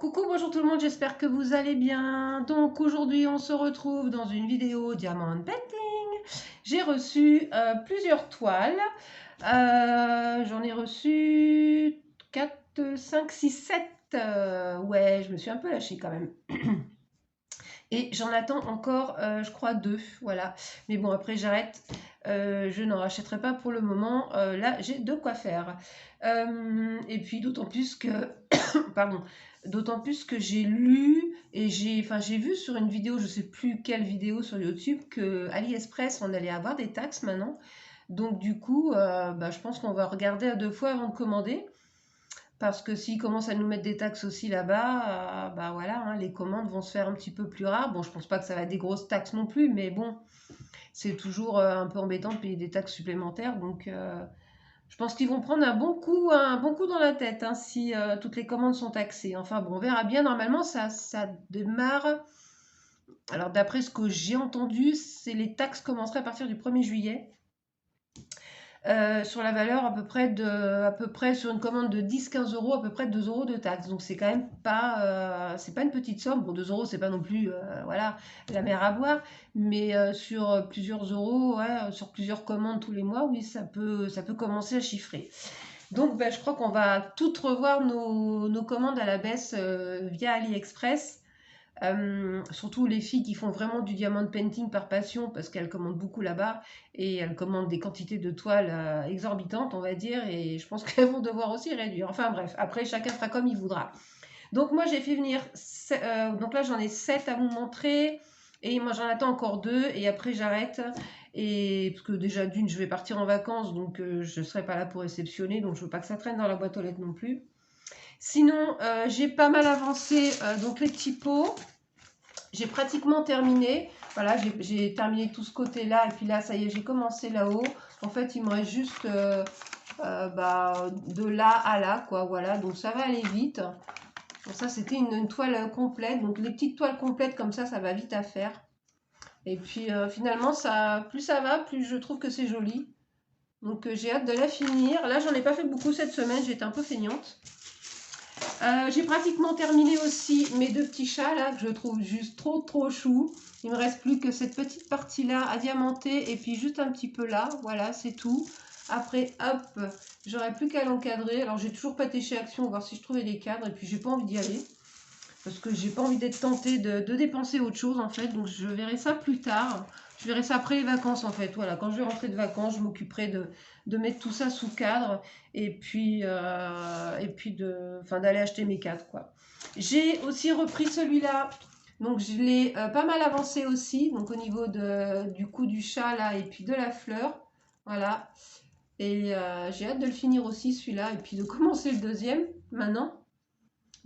Coucou, bonjour tout le monde, j'espère que vous allez bien. Donc aujourd'hui on se retrouve dans une vidéo Diamond Painting. J'ai reçu plusieurs toiles. J'en ai reçu 4, 5, 6, 7. Ouais, je me suis un peu lâchée quand même. Et j'en attends encore, je crois, 2. Voilà. Mais bon, après j'arrête. Je n'en rachèterai pas pour le moment. Là, j'ai de quoi faire. Et puis d'autant plus que pardon, d'autant plus que j'ai lu et j'ai vu sur une vidéo, je sais plus quelle vidéo sur YouTube, que AliExpress, on allait avoir des taxes maintenant. Donc du coup, je pense qu'on va regarder à 2 fois avant de commander. Parce que s'ils commencent à nous mettre des taxes aussi là-bas, bah voilà, hein, les commandes vont se faire un petit peu plus rares. Bon, je pense pas que ça va être des grosses taxes non plus, mais bon, c'est toujours un peu embêtant de payer des taxes supplémentaires. Donc, je pense qu'ils vont prendre un bon coup dans la tête, hein, si toutes les commandes sont taxées. Enfin bon, on verra bien. Normalement, ça démarre. Alors, d'après ce que j'ai entendu, c'est les taxes commenceraient à partir du 1er juillet. Sur la valeur à peu près sur une commande de 10-15 euros, à peu près 2 euros de taxes. Donc c'est quand même pas, c'est pas une petite somme. Bon, 2 euros, c'est pas non plus, voilà, la mer à boire. Mais sur plusieurs euros, ouais, sur plusieurs commandes tous les mois, oui, ça peut commencer à chiffrer. Donc, je crois qu'on va toutes revoir nos commandes à la baisse via AliExpress. Surtout les filles qui font vraiment du diamond painting par passion parce qu'elles commandent beaucoup là-bas et elles commandent des quantités de toiles exorbitantes, on va dire, et je pense qu'elles vont devoir aussi réduire. Enfin bref, après chacun fera comme il voudra. Donc moi j'ai fait venir, donc là j'en ai 7 à vous montrer et moi j'en attends encore 2 et après j'arrête. Et parce que déjà d'une je vais partir en vacances donc je ne serai pas là pour réceptionner donc je veux pas que ça traîne dans la boîte aux lettres non plus. Sinon j'ai pas mal avancé donc les petits pots. J'ai pratiquement terminé. Voilà, j'ai terminé tout ce côté-là. Et puis là, ça y est, j'ai commencé là-haut. En fait, il me reste juste de là à là, quoi. Voilà, donc ça va aller vite. Donc ça, c'était une toile complète. Donc les petites toiles complètes comme ça va vite à faire. Et puis finalement, plus ça va, plus je trouve que c'est joli. Donc j'ai hâte de la finir. Là, j'en ai pas fait beaucoup cette semaine. J'étais un peu feignante. J'ai pratiquement terminé aussi mes 2 petits chats là que je trouve juste trop chou. Il me reste plus que cette petite partie là à diamanter et puis juste un petit peu là. Voilà, c'est tout. Après, hop, j'aurai plus qu'à l'encadrer. Alors j'ai toujours pâté chez Action, voir si je trouvais des cadres et puis j'ai pas envie d'y aller. Parce que j'ai pas envie d'être tentée de dépenser autre chose en fait. Donc je verrai ça plus tard. Je verrai ça après les vacances en fait. Voilà, quand je vais rentrer de vacances, je m'occuperai de mettre tout ça sous cadre et puis, d'aller acheter mes cadres quoi. J'ai aussi repris celui-là. Donc je l'ai pas mal avancé aussi. Donc au niveau du cou du chat là et puis de la fleur. Voilà. Et j'ai hâte de le finir aussi celui-là et puis de commencer le deuxième maintenant.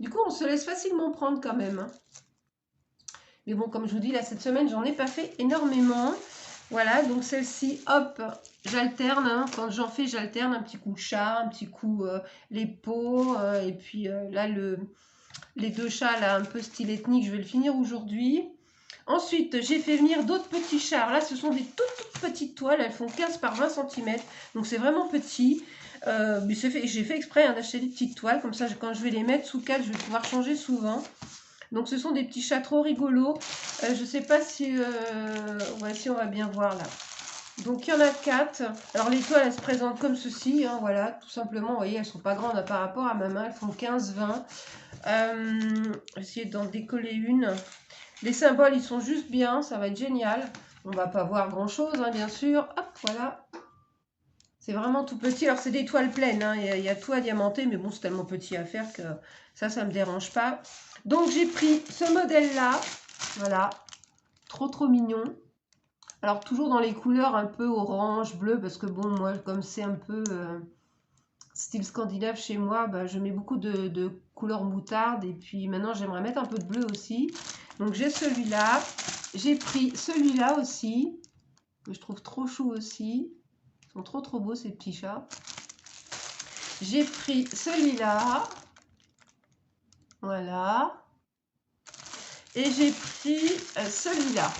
Du coup, on se laisse facilement prendre quand même, hein. Mais bon, comme je vous dis, là, cette semaine, j'en ai pas fait énormément. Voilà, donc celle-ci, hop, j'alterne, hein. Quand j'en fais, j'alterne un petit coup chat, un petit coup les peaux. Et puis là, les 2 chats, là, un peu style ethnique, je vais le finir aujourd'hui. Ensuite, j'ai fait venir d'autres petits chats. Alors là, ce sont des toutes petites toiles. Elles font 15 par 20 cm. Donc, c'est vraiment petit. Mais j'ai fait exprès hein, d'acheter des petites toiles. Comme ça, quand je vais les mettre sous cadre, je vais pouvoir changer souvent. Donc, ce sont des petits chats trop rigolos. Je ne sais pas si, ouais, si on va bien voir là. Donc, il y en a 4. Alors, les toiles, elles se présentent comme ceci. Hein, voilà, tout simplement. Vous voyez, elles ne sont pas grandes par rapport à ma main. Elles font 15-20. Je vais essayer d'en décoller une. Les symboles, ils sont juste bien, ça va être génial. On va pas voir grand chose, hein, bien sûr. Hop, voilà. C'est vraiment tout petit. Alors, c'est des toiles pleines, hein. Il y a tout à diamanter, mais bon, c'est tellement petit à faire que ça me dérange pas. Donc, j'ai pris ce modèle-là. Voilà. Trop mignon. Alors, toujours dans les couleurs un peu orange, bleu, parce que bon, moi, comme c'est un peu style scandinave chez moi, je mets beaucoup de couleur moutarde. Et puis, maintenant, j'aimerais mettre un peu de bleu aussi. Donc, j'ai celui-là. J'ai pris celui-là aussi, que je trouve trop chou aussi. Ils sont trop beaux ces petits chats. J'ai pris celui-là. Voilà. Et j'ai pris celui-là.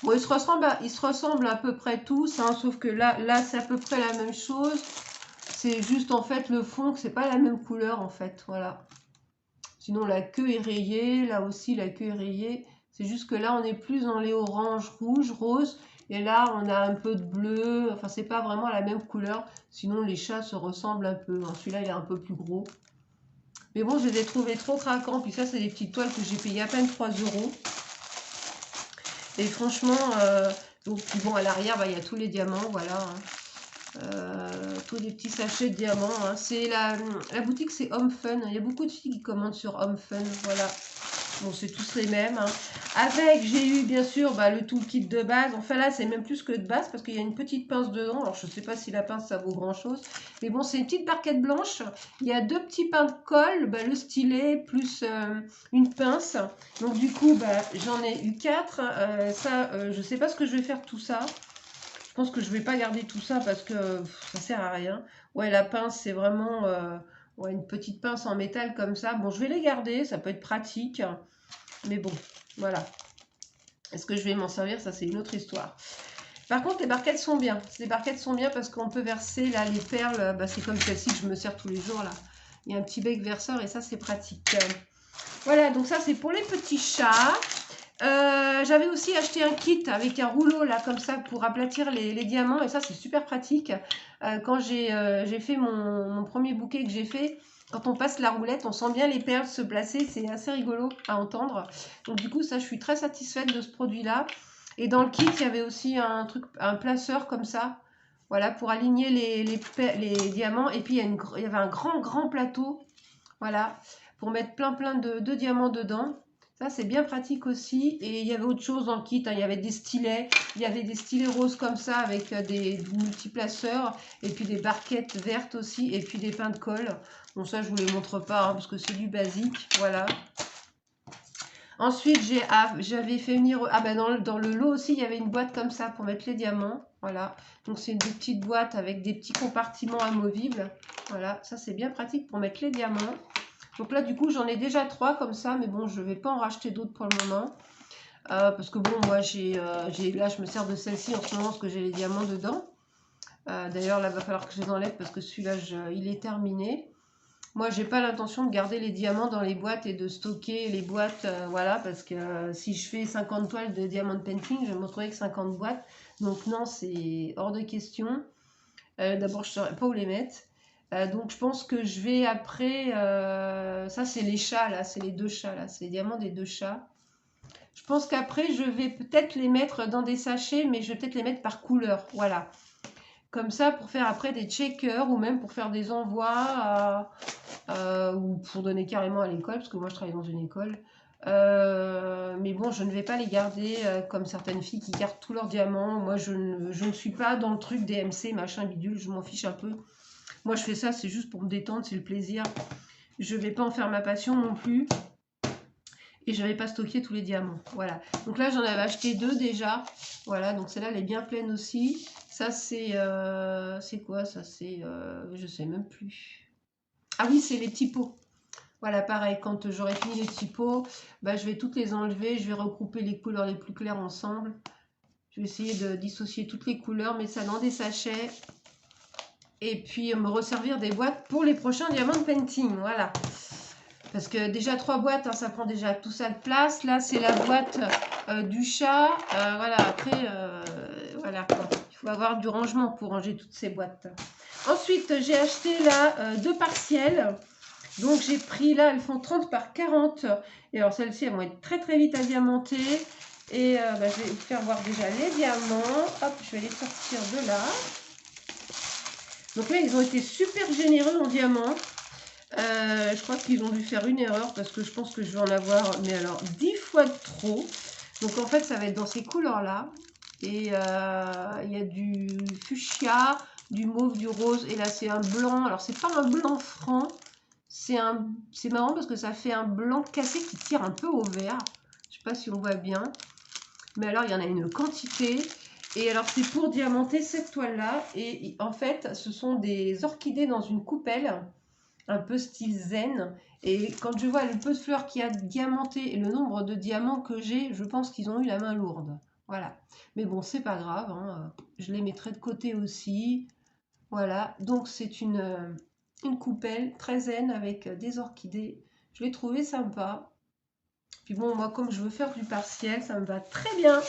Bon, ils se ressemblent à peu près tous, hein, sauf que là c'est à peu près la même chose. C'est juste en fait le fond que c'est pas la même couleur en fait. Voilà. Sinon, la queue est rayée. Là aussi, la queue est rayée. C'est juste que là, on est plus dans les oranges, rouges, roses. Et là, on a un peu de bleu. Enfin, c'est pas vraiment la même couleur. Sinon, les chats se ressemblent un peu. Celui-là, il est un peu plus gros. Mais bon, je les ai trouvés trop craquants. Puis ça, c'est des petites toiles que j'ai payées à peine 3 €. Et franchement, donc, bon, à l'arrière, bah, il y a tous les diamants, voilà. Tous les petits sachets de diamants. Hein. C'est la boutique, c'est Home Fun. Il y a beaucoup de filles qui commandent sur Home Fun, voilà. Bon, c'est tous les mêmes. Hein. Avec, j'ai eu bien sûr bah, le toolkit de base. Enfin là, c'est même plus que de base parce qu'il y a une petite pince dedans. Alors, je ne sais pas si la pince, ça vaut grand-chose. Mais bon, c'est une petite barquette blanche. Il y a 2 petits pains de colle, bah, le stylet plus une pince. Donc, du coup, bah, j'en ai eu 4. Je ne sais pas ce que je vais faire de tout ça. Je pense que je ne vais pas garder tout ça parce que ça sert à rien. Ouais, la pince, c'est vraiment... ouais, une petite pince en métal comme ça. Bon, je vais les garder, ça peut être pratique. Mais bon, voilà. Est-ce que je vais m'en servir? Ça, c'est une autre histoire. Par contre, les barquettes sont bien. Les barquettes sont bien parce qu'on peut verser là les perles. Bah, c'est comme celle-ci que je me sers tous les jours là. Il y a un petit bec verseur et ça, c'est pratique. Voilà, donc ça, c'est pour les petits chats. J'avais aussi acheté un kit avec un rouleau là comme ça pour aplatir les diamants et ça c'est super pratique. Quand j'ai fait mon premier bouquet que j'ai fait, quand on passe la roulette, on sent bien les perles se placer, c'est assez rigolo à entendre. Donc du coup ça je suis très satisfaite de ce produit là. Et dans le kit il y avait aussi un placeur comme ça, voilà pour aligner les diamants. Et puis il y avait un grand plateau, voilà, pour mettre plein de diamants dedans. Ça, c'est bien pratique aussi. Et il y avait autre chose dans le kit. Hein. Il y avait des stylets. Il y avait des stylets roses comme ça avec des multiplaceurs. Et puis des barquettes vertes aussi. Et puis des pains de colle. Bon, ça, je ne vous les montre pas hein, parce que c'est du basique. Voilà. Ensuite, j'avais fait venir... Ah ben dans le lot aussi, il y avait une boîte comme ça pour mettre les diamants. Voilà. Donc, c'est une petite boîte avec des petits compartiments amovibles. Voilà. Ça, c'est bien pratique pour mettre les diamants. Donc là, du coup, j'en ai déjà 3 comme ça, mais bon, je ne vais pas en racheter d'autres pour le moment. Parce que bon, moi, là, je me sers de celle-ci en ce moment parce que j'ai les diamants dedans. D'ailleurs, là, il va falloir que je les enlève parce que celui-là, il est terminé. Moi, j'ai pas l'intention de garder les diamants dans les boîtes et de stocker les boîtes, voilà, parce que si je fais 50 toiles de diamond painting, je vais me retrouver avec 50 boîtes. Donc non, c'est hors de question. D'abord, je ne saurais pas où les mettre. Donc je pense que je vais après, ça c'est les chats là, c'est les 2 chats là, c'est les diamants des 2 chats. Je pense qu'après je vais peut-être les mettre dans des sachets, mais je vais peut-être les mettre par couleur, voilà. Comme ça pour faire après des checkers ou même pour faire des envois ou pour donner carrément à l'école, parce que moi je travaille dans une école. Mais bon, je ne vais pas les garder comme certaines filles qui gardent tous leurs diamants. Moi je ne suis pas dans le truc DMC, machin bidule, je m'en fiche un peu. Moi, je fais ça, c'est juste pour me détendre, c'est le plaisir. Je ne vais pas en faire ma passion non plus. Et je ne vais pas stocker tous les diamants. Voilà. Donc là, j'en avais acheté 2 déjà. Voilà, donc celle-là, elle est bien pleine aussi. Ça, c'est quoi ça? C'est... je ne sais même plus. Ah oui, c'est les petits pots. Voilà, pareil, quand j'aurai fini les petits pots, bah, je vais toutes les enlever. Je vais regrouper les couleurs les plus claires ensemble. Je vais essayer de dissocier toutes les couleurs, mettre ça dans des sachets. Et puis me resservir des boîtes pour les prochains diamond painting, voilà. Parce que déjà 3 boîtes, hein, ça prend déjà tout ça de place. Là, c'est la boîte du chat. Voilà, après, voilà quoi. Il faut avoir du rangement pour ranger toutes ces boîtes. Ensuite, j'ai acheté là 2 partiels. Donc, j'ai pris là, elles font 30 par 40. Et alors, celles-ci, elles vont être très très vite à diamanter. Et bah, je vais vous faire voir déjà les diamants. Hop, je vais les sortir de là. Donc là, ils ont été super généreux en diamants. Je crois qu'ils ont dû faire une erreur parce que je pense que je vais en avoir, mais alors 10 fois de trop. Donc en fait, ça va être dans ces couleurs-là. Et il y a du fuchsia, du mauve, du rose. Et là, c'est un blanc. Alors, c'est pas un blanc franc. C'est marrant parce que ça fait un blanc cassé qui tire un peu au vert. Je sais pas si on voit bien. Mais alors, il y en a une quantité. Et alors, c'est pour diamanter cette toile-là. Et en fait, ce sont des orchidées dans une coupelle, un peu style zen. Et quand je vois le peu de fleurs qu'il y a diamanté et le nombre de diamants que j'ai, je pense qu'ils ont eu la main lourde. Voilà. Mais bon, c'est pas grave. Hein. Je les mettrai de côté aussi. Voilà. Donc, c'est une coupelle très zen avec des orchidées. Je l'ai trouvé sympa. Puis bon, moi, comme je veux faire du partiel, ça me va très bien.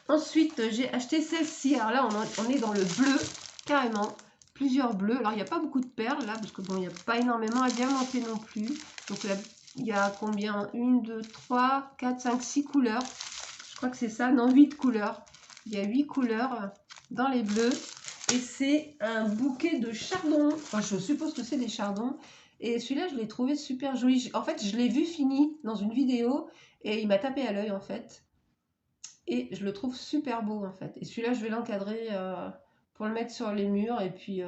Ensuite, j'ai acheté celle-ci. Alors là, on est dans le bleu, carrément. Plusieurs bleus. Alors, il n'y a pas beaucoup de perles, là, parce que bon, il n'y a pas énormément à diamanter non plus. Donc là, il y a combien? 1, 2, 3, 4, 5, 6 couleurs. Je crois que c'est ça. Non, 8 couleurs. Il y a 8 couleurs dans les bleus. Et c'est un bouquet de chardons. Enfin, je suppose que c'est des chardons. Et celui-là, je l'ai trouvé super joli. En fait, je l'ai vu fini dans une vidéo. Et il m'a tapé à l'œil, en fait. Et je le trouve super beau en fait. Et celui-là, je vais l'encadrer pour le mettre sur les murs et puis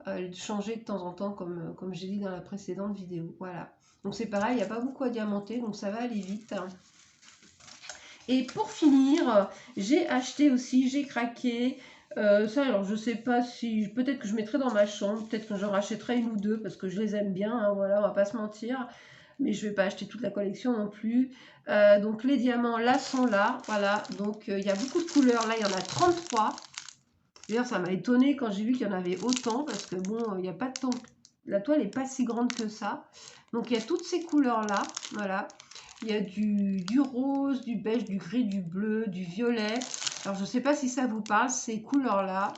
le changer de temps en temps comme j'ai dit dans la précédente vidéo. Voilà. Donc c'est pareil, il n'y a pas beaucoup à diamanter, donc ça va aller vite. Et pour finir, j'ai acheté aussi, j'ai craqué. Ça, alors je sais pas si, peut-être que je mettrai dans ma chambre, peut-être que j'en rachèterai une ou deux parce que je les aime bien, hein, voilà, on va pas se mentir. Mais je vais pas acheter toute la collection non plus. Donc les diamants là sont là, voilà. Donc il y a beaucoup de couleurs, là il y en a 33. D'ailleurs ça m'a étonné quand j'ai vu qu'il y en avait autant parce que bon, il n'y a pas de temps. La toile n'est pas si grande que ça. Donc il y a toutes ces couleurs là, voilà. Il y a du rose, du beige, du gris, du bleu, du violet. Alors je ne sais pas si ça vous parle, ces couleurs là.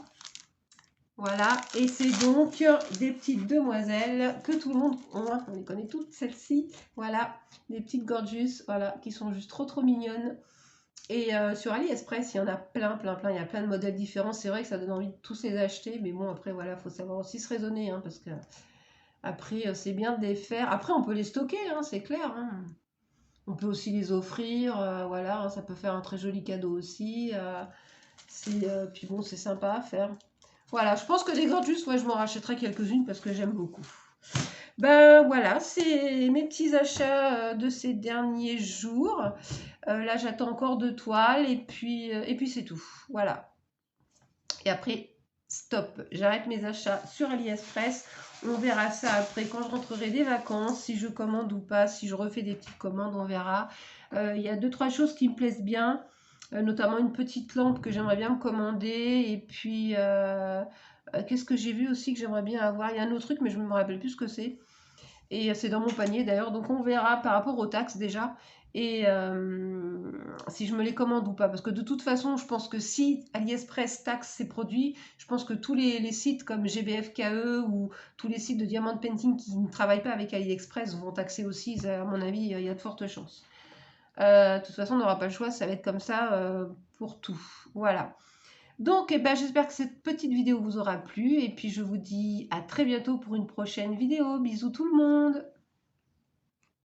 Voilà, et c'est donc des petites demoiselles que tout le monde, on les connaît toutes, celles-ci. Voilà, des petites gorgeous, voilà, qui sont juste trop mignonnes. Et sur AliExpress, il y en a plein, il y a plein de modèles différents. C'est vrai que ça donne envie de tous les acheter, mais bon, après, voilà, il faut savoir aussi se raisonner, hein, parce que après, c'est bien de les faire. Après, on peut les stocker, hein, c'est clair, hein. On peut aussi les offrir, voilà, hein, ça peut faire un très joli cadeau aussi. Puis bon, c'est sympa à faire. Voilà, je pense que des gorgeous, ouais, je m'en rachèterai quelques-unes parce que j'aime beaucoup. Ben voilà, c'est mes petits achats de ces derniers jours. Là, j'attends encore 2 toiles et puis c'est tout. Voilà. Et après, stop. J'arrête mes achats sur AliExpress. On verra ça après quand je rentrerai des vacances, si je commande ou pas, si je refais des petites commandes, on verra. Il y a 2-3 choses qui me plaisent bien. Notamment une petite lampe que j'aimerais bien me commander. Et puis, qu'est-ce que j'ai vu aussi que j'aimerais bien avoir? Il y a un autre truc, mais je ne me rappelle plus ce que c'est. Et c'est dans mon panier d'ailleurs. Donc, on verra par rapport aux taxes déjà. Et si je me les commande ou pas. Parce que de toute façon, je pense que si AliExpress taxe ses produits, je pense que tous les sites comme GBFKE ou tous les sites de Diamond Painting qui ne travaillent pas avec AliExpress vont taxer aussi. À mon avis, il y a de fortes chances. De toute façon, on n'aura pas le choix, ça va être comme ça pour tout. Voilà. Donc, eh ben, j'espère que cette petite vidéo vous aura plu. Et puis, je vous dis à très bientôt pour une prochaine vidéo. Bisous tout le monde!